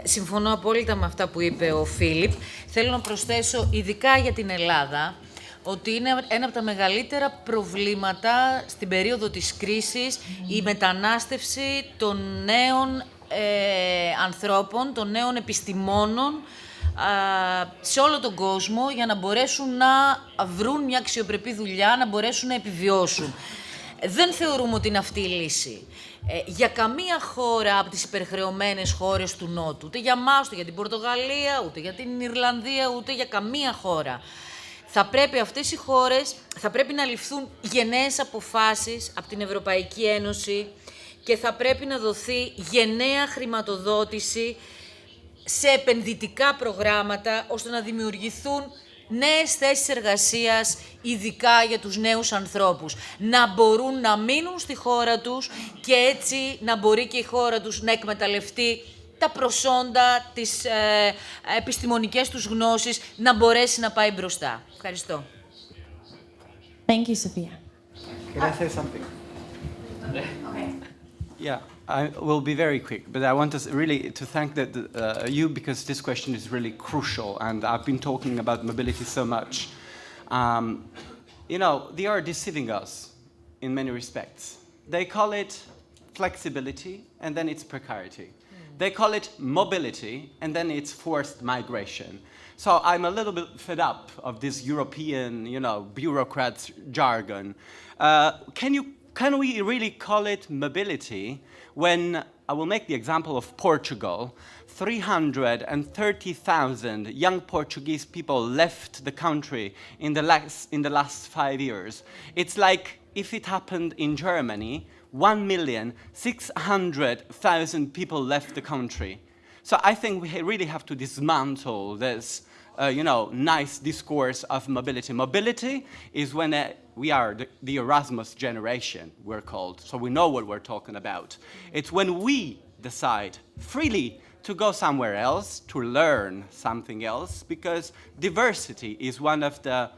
Συμφωνώ απόλυτα με αυτά που είπε ο Φίλιπ. Θέλω να προσθέσω, ειδικά για την Ελλάδα, ότι είναι ένα από τα μεγαλύτερα προβλήματα στην περίοδο της κρίσης η μετανάστευση των νέων ανθρώπων, των νέων επιστημόνων σε όλο τον κόσμο για να μπορέσουν να βρουν μια αξιοπρεπή δουλειά, να μπορέσουν να επιβιώσουν. Δεν θεωρούμε ότι είναι αυτή η λύση. Για καμία χώρα από τις υπερχρεωμένες χώρες του Νότου, ούτε για εμάς, ούτε για την Πορτογαλία, ούτε για την Ιρλανδία, ούτε για καμία χώρα. Θα πρέπει αυτές οι χώρες, θα πρέπει να ληφθούν γενναίες αποφάσεις από την Ευρωπαϊκή Ένωση και θα πρέπει να δοθεί γενναία χρηματοδότηση σε επενδυτικά προγράμματα, ώστε να δημιουργηθούν νέες θέσεις εργασίας, ειδικά για τους νέους ανθρώπους. Να μπορούν να μείνουν στη χώρα τους και έτσι να μπορεί και η χώρα τους να εκμεταλλευτεί τα προσόντα, τις επιστημονικές τους γνώσεις, να μπορέσει να πάει μπροστά. Ευχαριστώ. Thank you, Sophia. Can I say something? Yeah, I will be very quick, but I want really to thank you, because this question is really crucial, and I've been talking about mobility so much. You know, they are deceiving us in many respects. They call it flexibility, and then it's precarity. They call it mobility, and then it's forced migration. So I'm a little bit fed up of this European, you know, bureaucrats jargon. Can we really call it mobility when, I will make the example of Portugal, 330,000 young Portuguese people left the country in the last 5 years. It's like if it happened in Germany, 1,600,000 people left the country. So I think we really have to dismantle this you know, nice discourse of mobility. Mobility is when we are the Erasmus generation, we're called, so we know what we're talking about. It's when we decide freely to go somewhere else, to learn something else, because diversity is one of the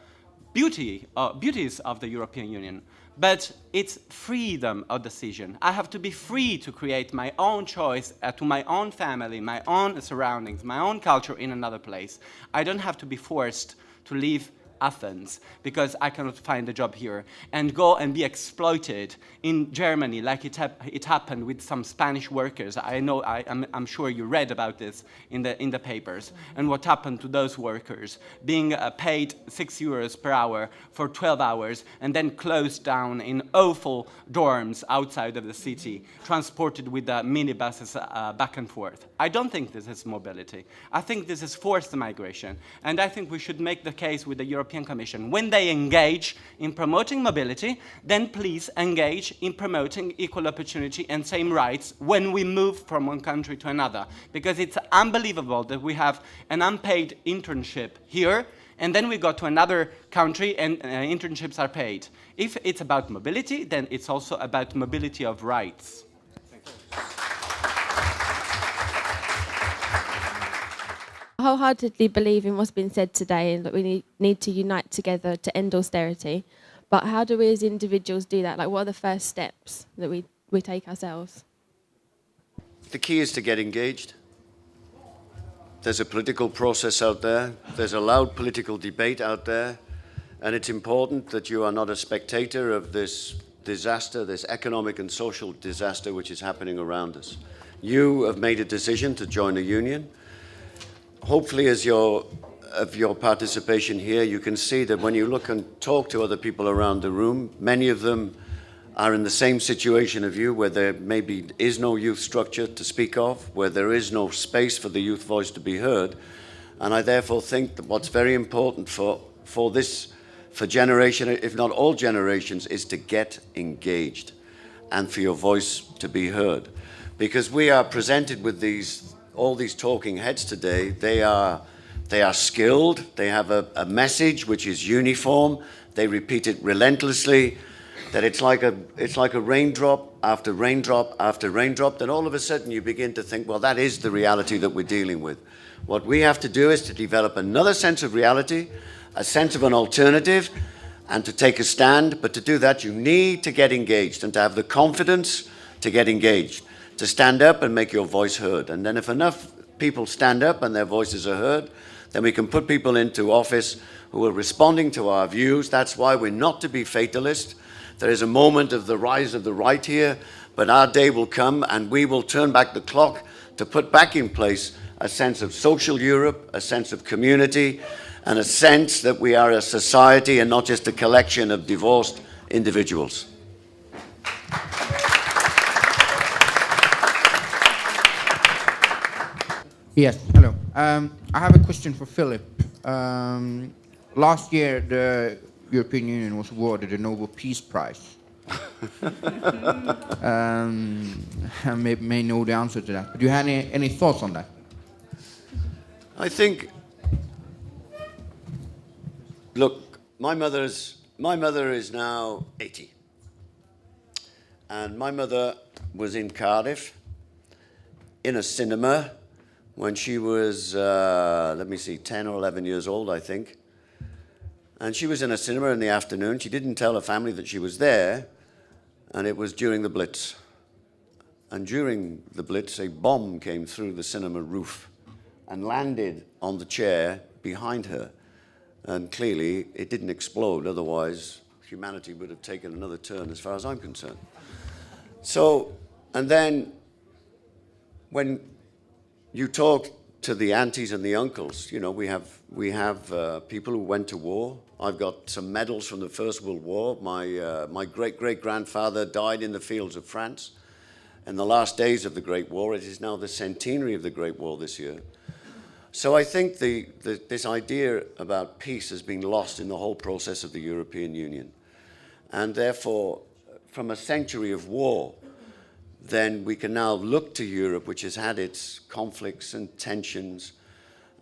beauties of the European Union. But it's freedom of decision. I have to be free to create my own choice to my own family, my own surroundings, my own culture in another place. I don't have to be forced to leave Athens because I cannot find a job here and go and be exploited in Germany like it happened with some Spanish workers. I know, I'm sure you read about this in the papers, and what happened to those workers being paid €6 per hour for 12 hours and then closed down in awful dorms outside of the city, transported with minibuses back and forth. I don't think this is mobility. I think this is forced migration, and I think we should make the case with the European Commission. When they engage in promoting mobility, then please engage in promoting equal opportunity and same rights when we move from one country to another. Because it's unbelievable that we have an unpaid internship here, and then we go to another country and internships are paid. If it's about mobility, then it's also about mobility of rights. Wholeheartedly believe in what's been said today, and that we need to unite together to end austerity. But how do we as individuals do that? Like, what are the first steps that we take ourselves? The key is to get engaged. There's a political process out there. There's a loud political debate out there. And it's important that you are not a spectator of this disaster, this economic and social disaster which is happening around us. You have made a decision to join a union. Hopefully, as your participation here, you can see that when you look and talk to other people around the room, many of them are in the same situation of you, where there maybe is no youth structure to speak of, where there is no space for the youth voice to be heard. And I therefore think that what's very important for this for generation, if not all generations, is to get engaged and for your voice to be heard. Because we are presented with all these talking heads today. They are skilled, they have a message which is uniform, they repeat it relentlessly, that it's like a raindrop after raindrop after raindrop, then all of a sudden you begin to think, well, that is the reality that we're dealing with. What we have to do is to develop another sense of reality, a sense of an alternative, and to take a stand. But to do that, you need to get engaged and to have the confidence to get engaged, to stand up and make your voice heard. And then if enough people stand up and their voices are heard, then we can put people into office who are responding to our views. That's why we're not to be fatalist. There is a moment of the rise of the right here, but our day will come and we will turn back the clock to put back in place a sense of social Europe, a sense of community, and a sense that we are a society and not just a collection of divorced individuals. Yes, hello. I have a question for Philip. Last year, the European Union was awarded the Nobel Peace Prize. I may know the answer to that, but do you have any thoughts on that? I think, look, my mother is now 80. And my mother was in Cardiff, in a cinema, when she was, 10 or 11 years old, I think. And she was in a cinema in the afternoon. She didn't tell her family that she was there, and it was during the Blitz. And during the Blitz, a bomb came through the cinema roof and landed on the chair behind her. And clearly, it didn't explode. Otherwise, humanity would have taken another turn as far as I'm concerned. So, and then when you talk to the aunties and the uncles, you know, we have people who went to war. I've got some medals from the First World War. My great-great-grandfather died in the fields of France in the last days of the Great War. It is now the centenary of the Great War this year. So I think this idea about peace has been lost in the whole process of the European Union. And therefore, from a century of war, then we can now look to Europe, which has had its conflicts and tensions,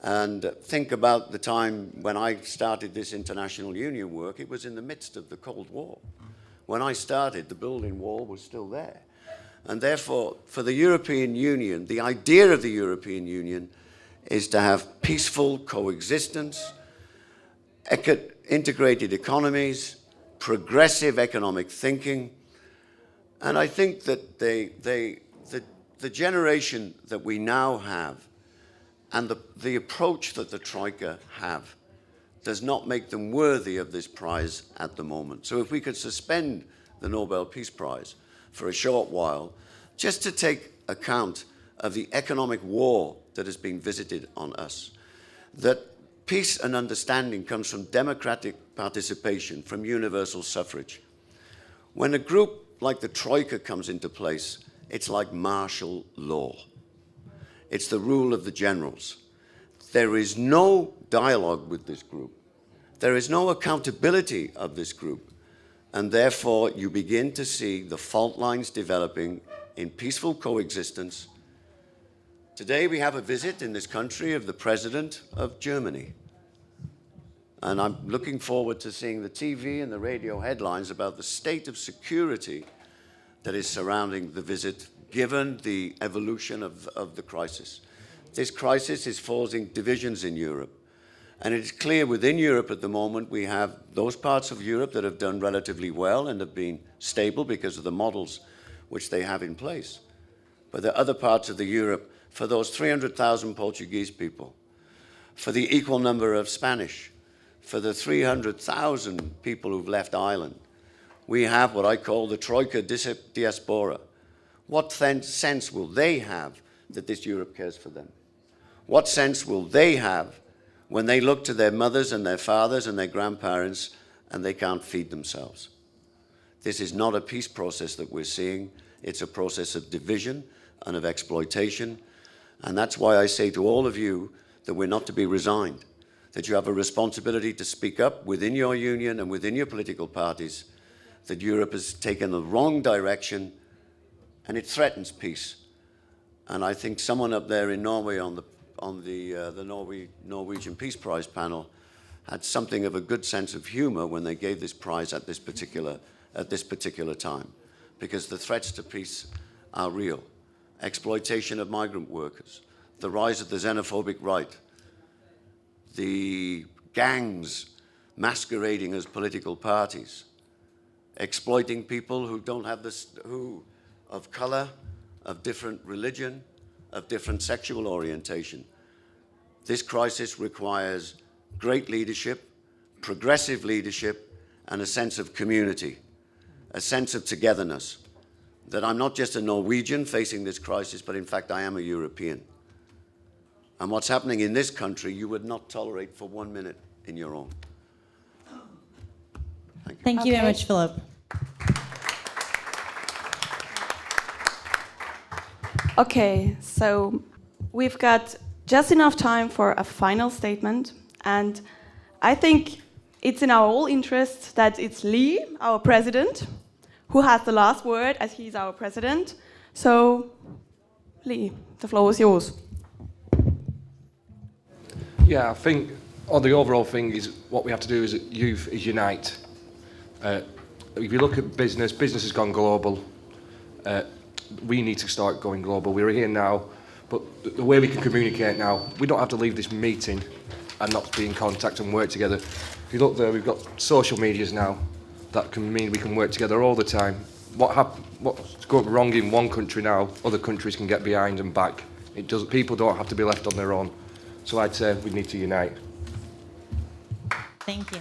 and think about the time when I started this international union work. It was in the midst of the Cold War. When I started, the Berlin Wall was still there. And therefore, for the European Union, the idea of the European Union is to have peaceful coexistence, integrated economies, progressive economic thinking. And I think that the generation that we now have and the approach that the Troika have does not make them worthy of this prize at the moment. So if we could suspend the Nobel Peace Prize for a short while, just to take account of the economic war that has been visited on us, that peace and understanding comes from democratic participation, from universal suffrage. When a group like the Troika comes into place, it's like martial law. It's the rule of the generals. There is no dialogue with this group. There is no accountability of this group. And therefore, you begin to see the fault lines developing in peaceful coexistence. Today, we have a visit in this country of the President of Germany. And I'm looking forward to seeing the TV and the radio headlines about the state of security that is surrounding the visit, given the evolution of the crisis. This crisis is causing divisions in Europe. And it's clear within Europe at the moment, we have those parts of Europe that have done relatively well and have been stable because of the models which they have in place. But there are other parts of the Europe, for those 300,000 Portuguese people, for the equal number of Spanish, for the 300,000 people who've left Ireland, we have what I call the Troika diaspora. What sense will they have that this Europe cares for them? What sense will they have when they look to their mothers and their fathers and their grandparents and they can't feed themselves? This is not a peace process that we're seeing. It's a process of division and of exploitation. And that's why I say to all of you that we're not to be resigned, that you have a responsibility to speak up within your union and within your political parties that Europe has taken the wrong direction and it threatens peace. And I think someone up there in Norway on the Norwegian Peace Prize panel had something of a good sense of humor when they gave this prize at this particular time, because the threats to peace are real. Exploitation of migrant workers, the rise of the xenophobic right, the gangs masquerading as political parties, exploiting people who don't have this, who of color, of different religion, of different sexual orientation. This crisis requires great leadership, progressive leadership, and a sense of community, a sense of togetherness, that I'm not just a Norwegian facing this crisis, but in fact I am a European. And what's happening in this country, you would not tolerate for 1 minute in your own. Thank you. Thank you very much, Philip. Okay, so we've got just enough time for a final statement, and I think it's in our all interest that it's Lee, our president, who has the last word, as he's our president. So, Lee, the floor is yours. Yeah, I think the overall thing is what we have to do as youth is unite. If you look at business has gone global. We need to start going global. We're here now, but the way we can communicate now, we don't have to leave this meeting and not be in contact and work together. If you look there, we've got social medias now that can mean we can work together all the time. What's going wrong in one country now, other countries can get behind and back. People don't have to be left on their own. So I'd say we need to unite. Thank you.